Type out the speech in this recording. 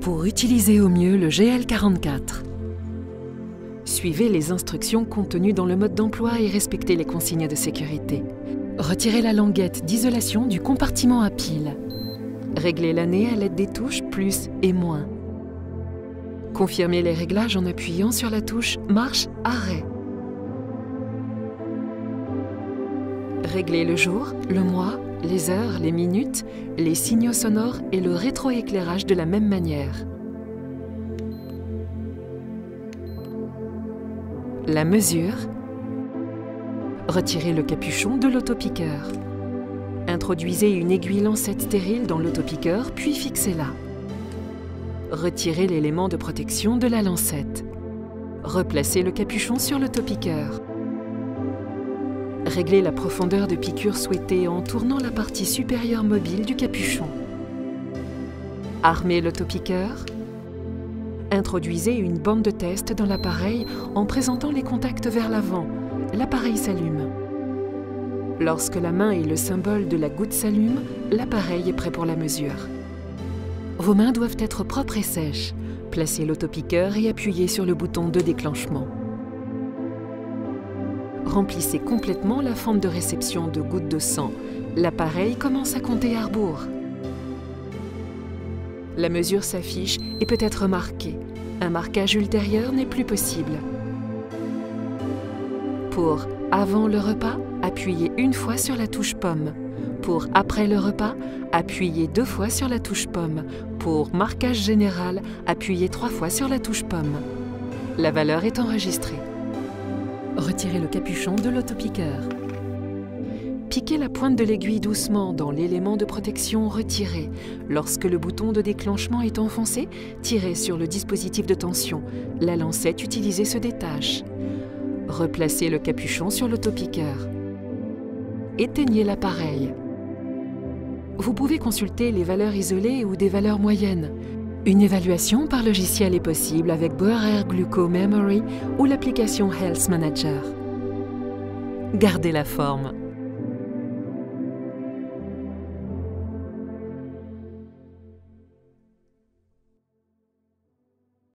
Pour utiliser au mieux le GL44, suivez les instructions contenues dans le mode d'emploi et respectez les consignes de sécurité. Retirez la languette d'isolation du compartiment à pile. Réglez l'année à l'aide des touches plus et moins. Confirmez les réglages en appuyant sur la touche marche-arrêt. Réglez le jour, le mois, les heures, les minutes, les signaux sonores et le rétroéclairage de la même manière. La mesure. Retirez le capuchon de l'autopiqueur. Introduisez une aiguille lancette stérile dans l'autopiqueur, puis fixez-la. Retirez l'élément de protection de la lancette. Replacez le capuchon sur l'autopiqueur. Réglez la profondeur de piqûre souhaitée en tournant la partie supérieure mobile du capuchon. Armez l'autopiqueur. Introduisez une bande de test dans l'appareil en présentant les contacts vers l'avant. L'appareil s'allume. Lorsque la main et le symbole de la goutte s'allument, l'appareil est prêt pour la mesure. Vos mains doivent être propres et sèches. Placez l'autopiqueur et appuyez sur le bouton de déclenchement. Remplissez complètement la fente de réception de gouttes de sang. L'appareil commence à compter à rebours. La mesure s'affiche et peut être marquée. Un marquage ultérieur n'est plus possible. Pour avant le repas, appuyez une fois sur la touche pomme. Pour après le repas, appuyez 2 fois sur la touche pomme. Pour marquage général, appuyez 3 fois sur la touche pomme. La valeur est enregistrée. Retirez le capuchon de l'autopiqueur. Piquez la pointe de l'aiguille doucement dans l'élément de protection retiré. Lorsque le bouton de déclenchement est enfoncé, tirez sur le dispositif de tension. La lancette utilisée se détache. Replacez le capuchon sur l'autopiqueur. Éteignez l'appareil. Vous pouvez consulter les valeurs isolées ou des valeurs moyennes. Une évaluation par logiciel est possible avec Boehrer Gluco Memory ou l'application Health Manager. Gardez la forme.